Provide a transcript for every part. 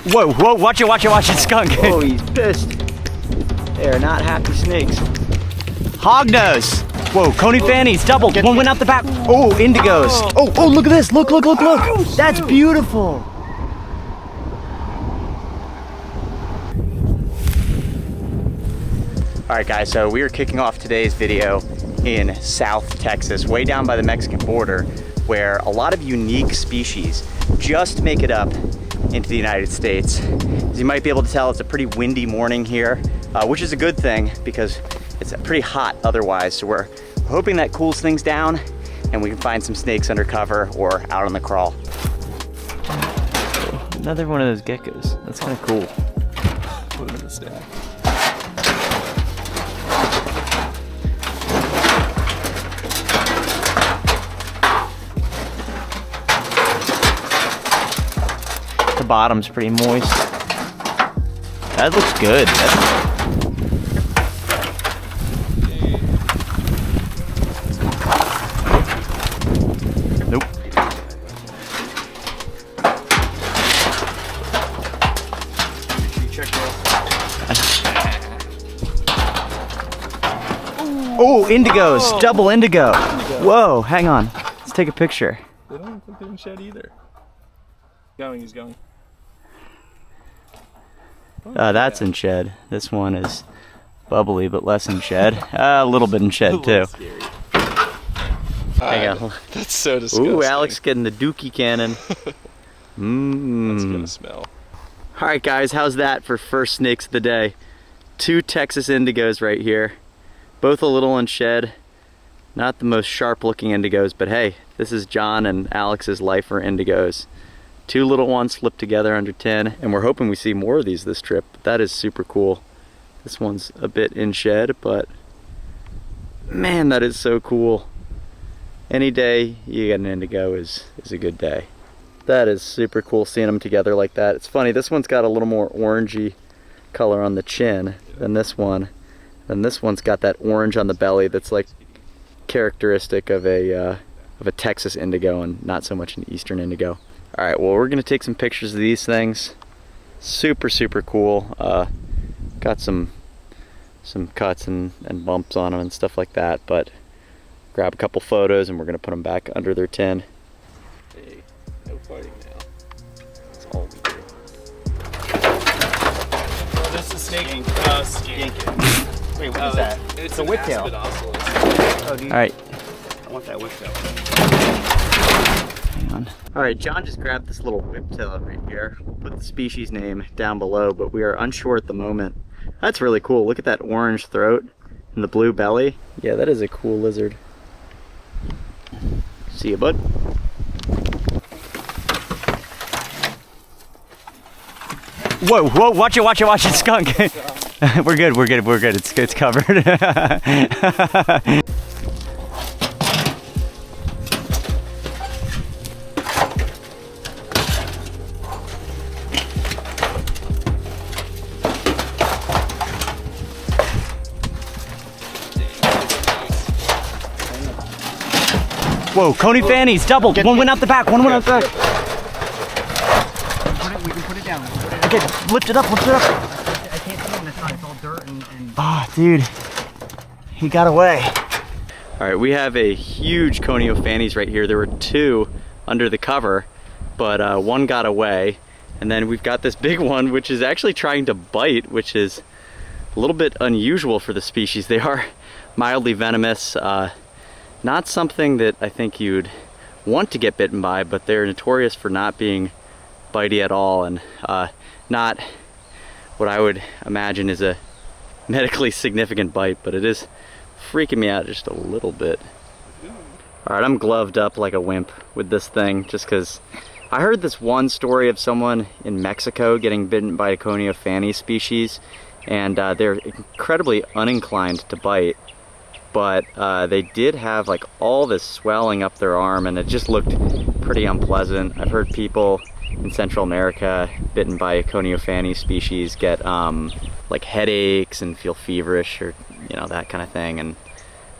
Whoa, whoa, watch it, skunk. Oh, he's pissed. They are not happy snakes. Hognose. Whoa, coney fannies, double. One went out the back. Oh, indigos. Oh, look at this. Look. That's beautiful. All right, guys, so we are kicking off today's video in South Texas, way down by the Mexican border, where a lot of unique species just make it up into the United States. As you might be able to tell, it's a pretty windy morning here, which is a good thing because it's pretty hot otherwise. So we're hoping that cools things down and we can find some snakes under cover or out on the crawl. Another one of those geckos. That's kind of cool. Put them in the stack. The bottom's pretty moist. That looks good. Nope. Oh, indigos, double indigo. Whoa, hang on. Let's take a picture. They don't look like they're in shed either. He's going. That's in shed. This one is bubbly, but less in shed. A little bit in shed too. Hang on. That's so disgusting. Ooh, Alex getting the dookie cannon. That's gonna smell. All right, guys, how's that for first snakes of the day? 2 Texas indigos right here. Both a little in shed. Not the most sharp looking indigos, but hey, this is John and Alex's lifer indigos. 2 little ones slipped together under 10, and we're hoping we see more of these this trip. That is super cool. This one's a bit in shed, but man, that is so cool. Any day you get an indigo is a good day. That is super cool seeing them together like that. It's funny, this one's got a little more orangey color on the chin than this one. And this one's got that orange on the belly that's like characteristic of a Texas indigo and not so much an eastern indigo. All right, well, we're gonna take some pictures of these things. Super cool. Got some cuts and bumps on them and stuff like that, but grab a couple photos and we're gonna put them back under their tin. Hey, no fighting now. That's all we do. Oh, this is snake. Skink. Wait, what is that? It's a whiptail. Oh, All right. I want that whiptail. Hang on. All right, John just grabbed this little whiptail right here. We'll put the species name down below, but we are unsure at the moment. That's really cool. Look at that orange throat and the blue belly. Yeah, that is a cool lizard. See you, bud. Whoa, watch it, skunk. We're good. It's covered. Whoa, coney fannies, double. One went out the back, one went out the back. We can put it down. Okay, lift it up. I can't see him this time. It's all dirt and... Ah, dude, he got away. All right, we have a huge conio fannies right here. There were 2 under the cover, but one got away. And then we've got this big one, which is actually trying to bite, which is a little bit unusual for the species. They are mildly venomous. Not something that I think you'd want to get bitten by, but they're notorious for not being bitey at all, and not what I would imagine is a medically significant bite, but it is freaking me out just a little bit. All right, I'm gloved up like a wimp with this thing just because I heard this one story of someone in Mexico getting bitten by a conio fanny species, and they're incredibly uninclined to bite. But they did have like all this swelling up their arm, and it just looked pretty unpleasant. I've heard people in Central America bitten by a conio fanny species get like headaches and feel feverish, or that kind of thing, and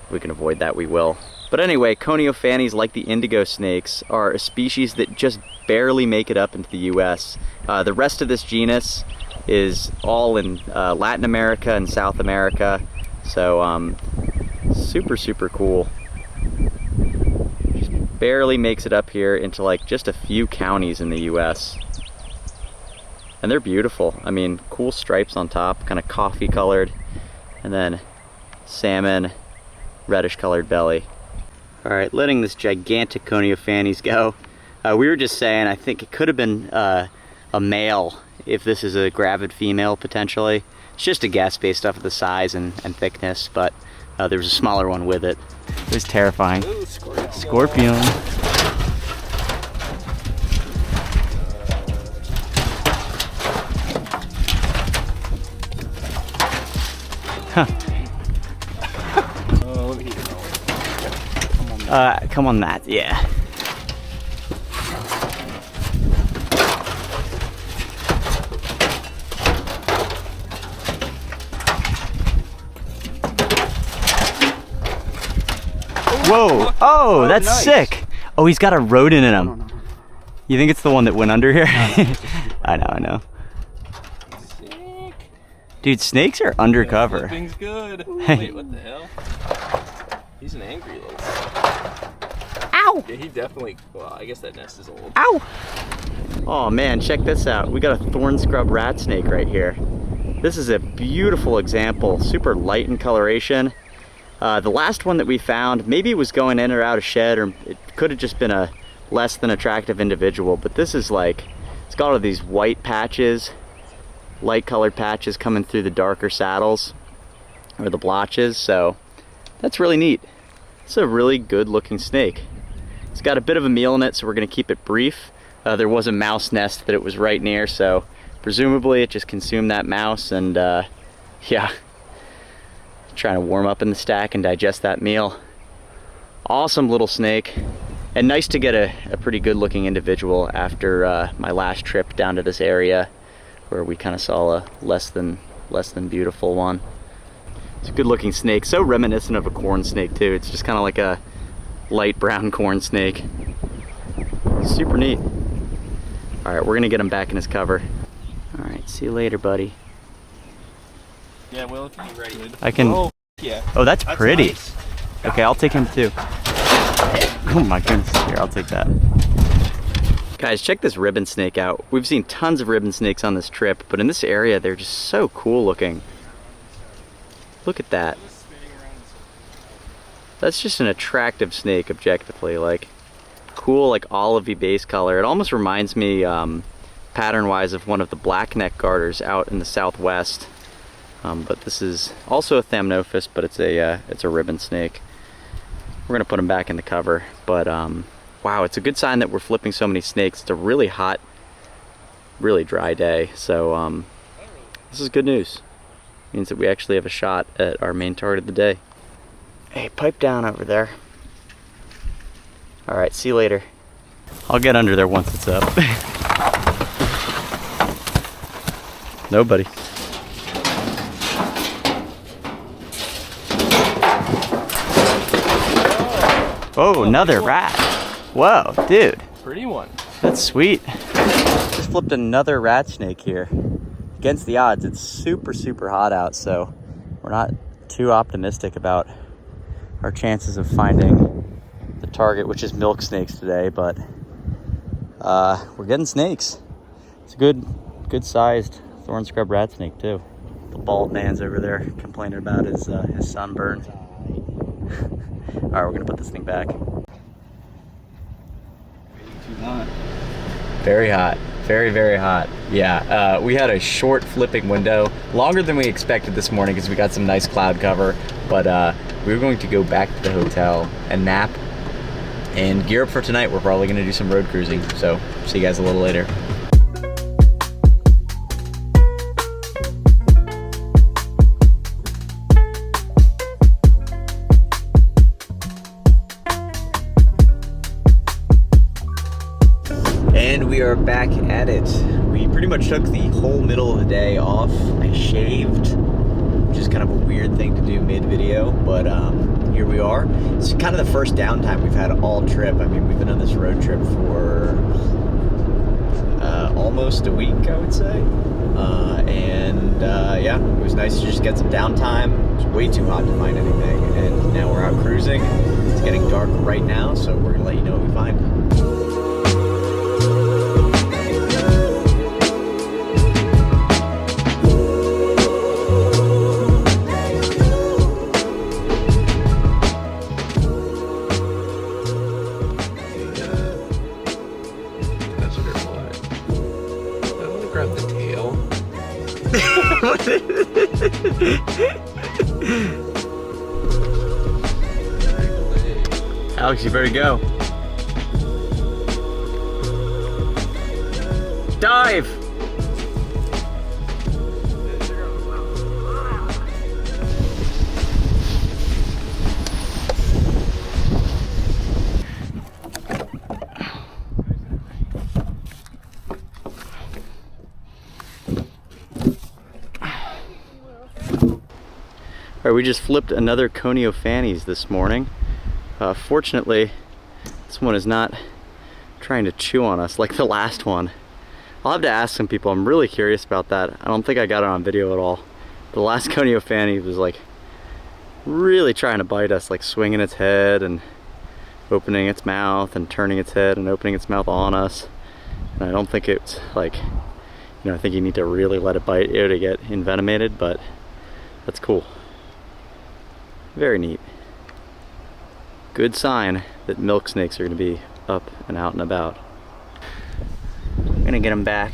if we can avoid that, we will. But anyway, conio fannies, like the indigo snakes, are a species that just barely make it up into the US. The rest of this genus is all in Latin America and South America. So super, super cool. Just barely makes it up here into like just a few counties in the US. And they're beautiful. I mean, cool stripes on top, kind of coffee colored, and then salmon, reddish colored belly. All right, letting this gigantic conio fannies go. We were just saying, I think it could have been a male if this is a gravid female potentially. It's just a guess based off of the size and thickness, but there was a smaller one with it. It was terrifying. Ooh, scorpion. Scorpion. Huh. Oh, let me get it. Come on, Matt. Yeah. Whoa! Oh, that's nice. sick. Oh, he's got a rodent in him. You think it's the one that went under here? I know. Sick. Dude, snakes are undercover. Flipping's good. Wait, what the hell? He's an angry little. Ow! Yeah, he definitely. Well, I guess that nest is old. Ow! Oh man, check this out. We got a thorn scrub rat snake right here. This is a beautiful example, super light in coloration. The last one that we found, maybe it was going in or out of shed, or it could have just been a less than attractive individual, but this is like, it's got all of these white patches, light colored patches coming through the darker saddles, or the blotches, so that's really neat. It's a really good looking snake. It's got a bit of a meal in it, so we're gonna keep it brief. There was a mouse nest that it was right near, so presumably it just consumed that mouse, and yeah. Trying to warm up in the stack and digest that meal. Awesome little snake, and nice to get a pretty good looking individual after my last trip down to this area where we kind of saw a less than beautiful one. It's a good looking snake, so reminiscent of a corn snake too. It's just kind of like a light brown corn snake. Super neat. All right, we're gonna get him back in his cover. All right, see you later, buddy. Yeah, well, if you're ready. I can. Oh, yeah. Oh, that's pretty. Nice. Okay, I'll take him too. Oh my goodness, here, I'll take that. Guys, check this ribbon snake out. We've seen tons of ribbon snakes on this trip, but in this area, they're just so cool looking. Look at that. That's just an attractive snake, objectively. Like, cool, like olivey base color. It almost reminds me, pattern-wise, of one of the blackneck garters out in the southwest. But this is also a Thamnophis, but it's a ribbon snake. We're gonna put him back in the cover, but wow, it's a good sign that we're flipping so many snakes. It's a really hot, really dry day, so this is good news. It means that we actually have a shot at our main target of the day. Hey, pipe down over there. All right, see you later. I'll get under there once it's up. Nobody. Oh, another rat. Whoa, dude. Pretty one. That's sweet. Just flipped another rat snake here. Against the odds, it's super, super hot out, so we're not too optimistic about our chances of finding the target, which is milk snakes today, but we're getting snakes. It's a good sized thorn scrub rat snake too. The bald man's over there complaining about his sunburn. All right, we're gonna put this thing back. Very hot, very, very hot. Yeah, we had a short flipping window, longer than we expected this morning because we got some nice cloud cover, but we were going to go back to the hotel and nap and gear up for tonight. We're probably gonna do some road cruising, so see you guys a little later. And we are back at it. We pretty much took the whole middle of the day off. I shaved, which is kind of a weird thing to do mid-video, but here we are. It's kind of the first downtime we've had all trip. I mean, we've been on this road trip for almost a week, I would say. Yeah, it was nice to just get some downtime. It was way too hot to find anything, and now we're out cruising. It's getting dark right now, so we're gonna let you know what we find. Grab the tail. Alex, you better go. Dive! All right, we just flipped another conio fannies this morning. Fortunately, this one is not trying to chew on us like the last one. I'll have to ask some people. I'm really curious about that. I don't think I got it on video at all. The last conio fanny was like really trying to bite us, like swinging its head and opening its mouth and turning its head and opening its mouth on us. And I don't think it's like, you know, I think you need to really let it bite you to get envenomated, but that's cool. Very neat. Good sign that milk snakes are going to be up and out and about. I'm going to get him back.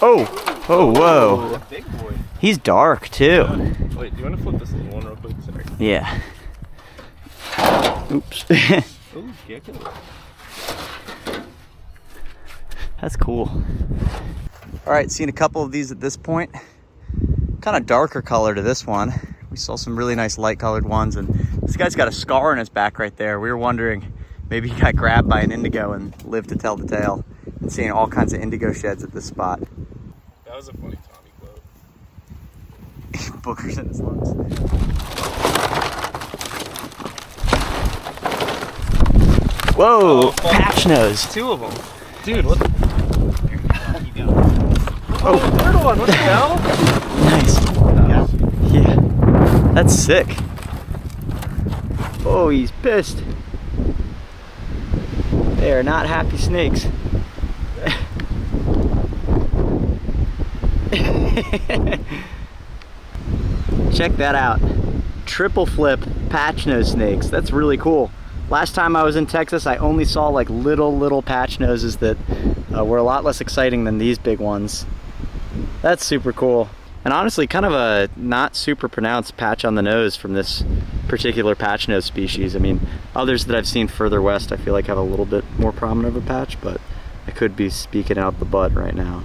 Oh! Oh, whoa! Big boy. He's dark too. Wait, do you want to flip this little one real quick? Sorry. Yeah. Oops. Oh, gecko. That's cool. Alright, seen a couple of these at this point. Kind of darker color to this one. We saw some really nice light colored ones, and this guy's got a scar on his back right there. We were wondering maybe he got grabbed by an indigo and lived to tell the tale. And seeing all kinds of indigo sheds at this spot. That was a funny Tommy quote. Boogers in his lungs. Whoa, patch nose. Two of them. Dude, what the? Oh, the third one, what the hell? Nice. Yeah, that's sick. Oh, he's pissed. They are not happy snakes. Check that out. Triple flip patch nose snakes. That's really cool. Last time I was in Texas, I only saw like little patch noses that were a lot less exciting than these big ones. That's super cool. And honestly, kind of a not super pronounced patch on the nose from this particular patch nose species. I mean, others that I've seen further west I feel like have a little bit more prominent of a patch, but I could be speaking out the butt right now.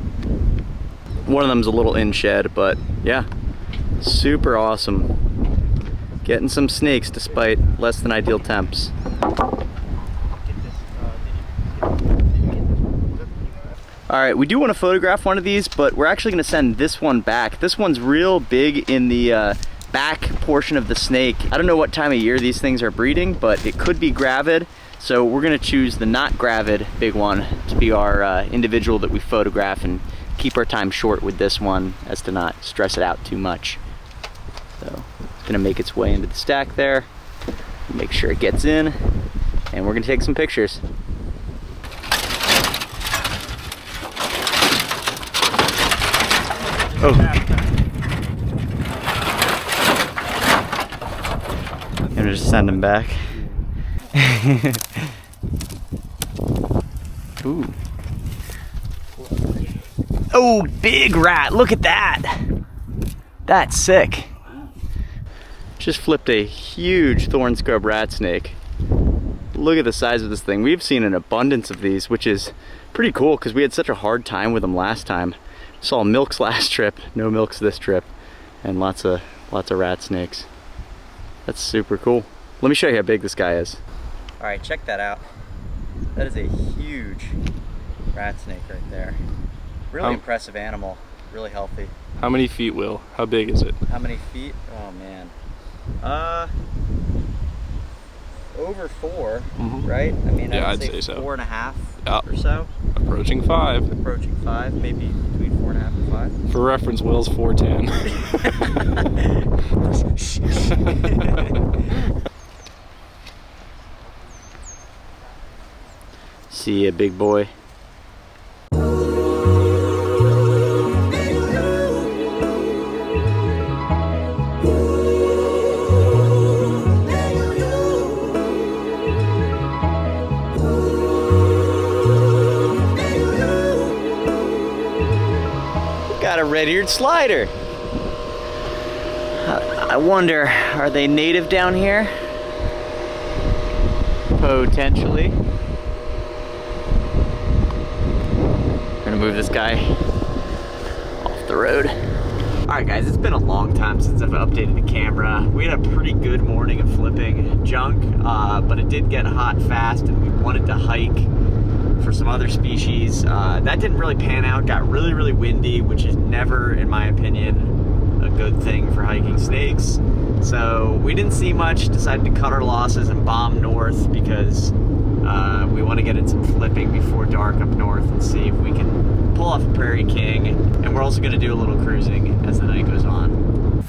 One of them's a little in shed, but yeah, super awesome. Getting some snakes despite less than ideal temps. All right, we do want to photograph one of these, but we're actually going to send this one back. This one's real big in the back portion of the snake. I don't know what time of year these things are breeding, but it could be gravid. So we're going to choose the not gravid big one to be our individual that we photograph and keep our time short with this one as to not stress it out too much. So it's going to make its way into the stack there. Make sure it gets in, and we're going to take some pictures. Oh. I'm gonna just send him back. Ooh. Oh, big rat. Look at that. That's sick. Just flipped a huge thorn scrub rat snake. Look at the size of this thing. We've seen an abundance of these, which is pretty cool because we had such a hard time with them last time. Saw milks last trip, no milks this trip, and lots of rat snakes. That's super cool. Let me show you how big this guy is. All right, check that out. That is a huge rat snake right there. Really impressive animal, really healthy. How many feet, Will? How big is it? How many feet? Oh man. Over 4, right? I mean, Yeah, I'd I'd say so. 4.5 Yep. or so. Approaching 5. Approaching 5, maybe between 4.5 and 5. For reference, Will's 4'10". See ya, big boy. Got a red-eared slider. I wonder, are they native down here? Potentially. We're gonna move this guy off the road. Alright guys, it's been a long time since I've updated the camera. We had a pretty good morning of flipping junk, but it did get hot fast and we wanted to hike for some other species. That didn't really pan out, got really, really windy, which is never, in my opinion, a good thing for hiking snakes. So we didn't see much, decided to cut our losses and bomb north because we want to get in some flipping before dark up north and see if we can pull off a Prairie King. And we're also going to do a little cruising as the night goes on.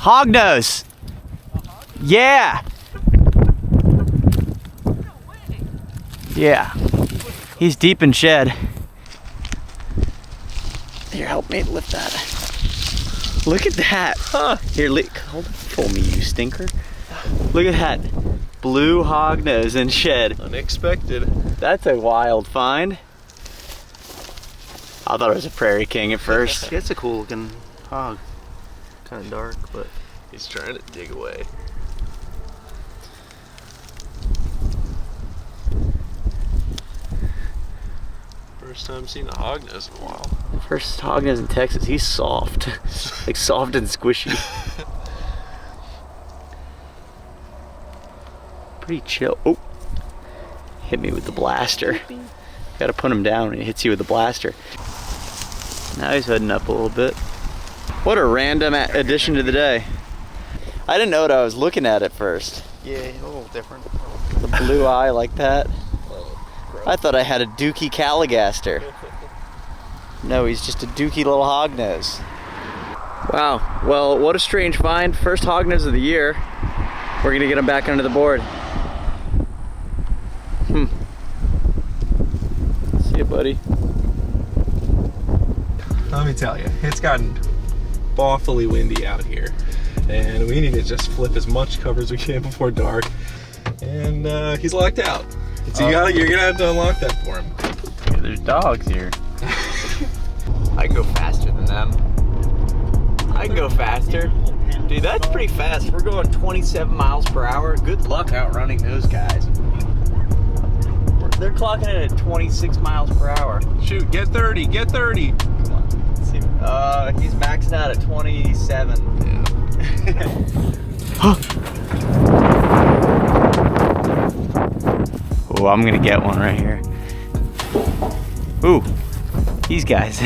Hognose! Yeah! Yeah. He's deep in shed. Here, help me lift that. Look at that. Huh. Here, hold it for me, you stinker. Look at that. Blue hognose in shed. Unexpected. That's a wild find. I thought it was a Prairie King at first. It's a cool looking hog. Kind of dark, but He's trying to dig away. First time seeing a hognose in a while. First hognose in Texas. He's soft. Like soft and squishy. Pretty chill. Oh, hit me with the blaster. Gotta put him down when he hits you with the blaster. Now he's heading up a little bit. What a random addition to the day. I didn't know what I was looking at first. yeah, a little different. The blue eye like that. I thought I had a dookie Caligaster. No, he's just a dookie little hognose. Wow, well, what a strange find. First hognose of the year. We're gonna get him back under the board. See ya, buddy. Let me tell you, it's gotten awfully windy out here. And we need to just flip as much cover as we can before dark. And he's locked out. So you're gonna have to unlock that for him. Yeah, there's dogs here. I can go faster than them. I can go faster. Dude, that's pretty fast. We're going 27 miles per hour. Good luck outrunning those guys. They're clocking it at 26 miles per hour. Shoot, get 30, get 30. Come on. Let's see. He's maxing out at 27. Oh, I'm gonna get one right here. Ooh, these guys.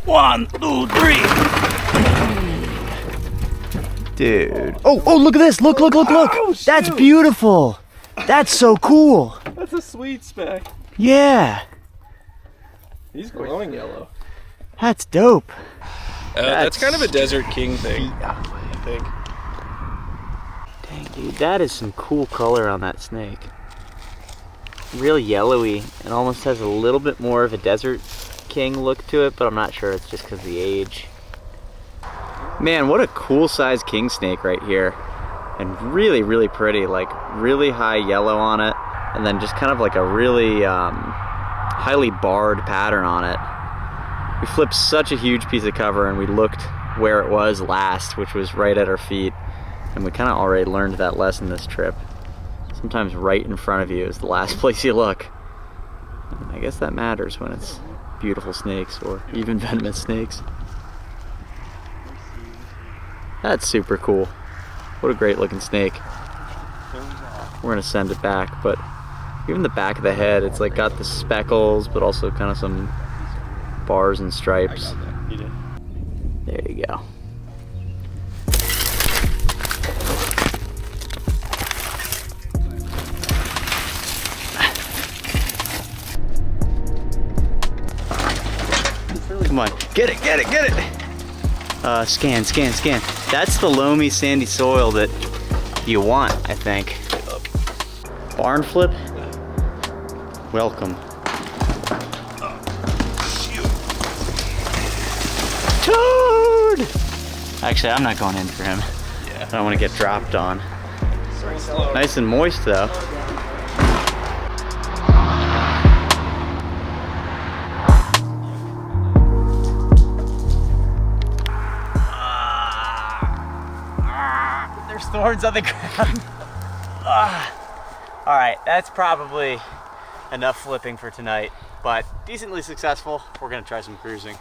One, two, three. Dude. Oh, look at this. Look. Oh, That's shoot. beautiful. That's so cool. That's a sweet speck. Yeah. He's glowing yellow. That's dope. That's kind of a Desert King thing, I think. Dang, dude, that is some cool color on that snake. Real yellowy. It almost has a little bit more of a Desert King look to it, but I'm not sure it's just because of the age. Man, what a cool sized king snake right here. And really, really pretty. Like, really high yellow on it. And then just kind of like a really highly barred pattern on it. We flipped such a huge piece of cover and we looked where it was last, which was right at our feet. And we kind of already learned that lesson this trip. Sometimes right in front of you is the last place you look. I guess that matters when it's beautiful snakes or even venomous snakes. That's super cool. What a great looking snake. We're gonna send it back, but even the back of the head, it's like got the speckles, but also kind of some bars and stripes. There you go. Come on, get it, get it, get it! Scan, scan, scan. That's the loamy, sandy soil that you want, I think. Barn flip? Welcome. Toad! Actually, I'm not going in for him. Yeah. I don't want to get dropped on. Nice and moist, though. There's thorns on the ground. All right, that's probably enough flipping for tonight, but decently successful. We're gonna try some cruising.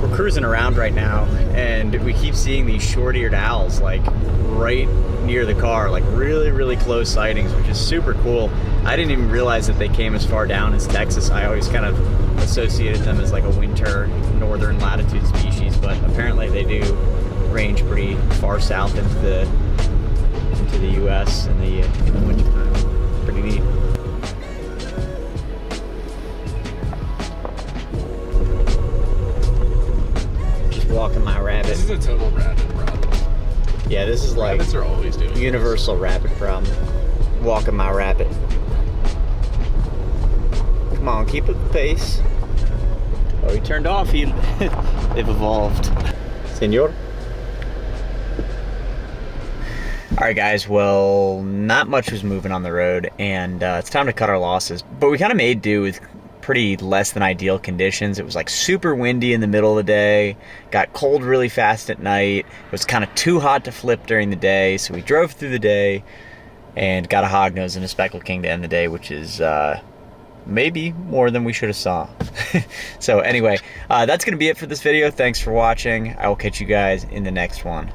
We're cruising around right now, and we keep seeing these short-eared owls like right near the car, like really, really close sightings, which is super cool. I didn't even realize that they came as far down as Texas. I always kind of associated them as like a winter northern latitude species, but apparently they do range pretty far south into the US in the wintertime. Pretty neat. Just walking my rabbit. This is a total rabbit problem. Yeah, this is like rabbits are always doing universal rabbit problem. Walking my rabbit. Come on, keep up the pace. Oh, he turned off. They've evolved. Senor. All right, guys. Well, not much was moving on the road, and it's time to cut our losses. But we kind of made do with pretty less than ideal conditions. It was like super windy in the middle of the day, got cold really fast at night. It was kind of too hot to flip during the day, so we drove through the day and got a hognose and a speckled king to end the day, which is maybe more than we should have saw. So anyway, that's gonna be it for this video. Thanks for watching. I will catch you guys in the next one.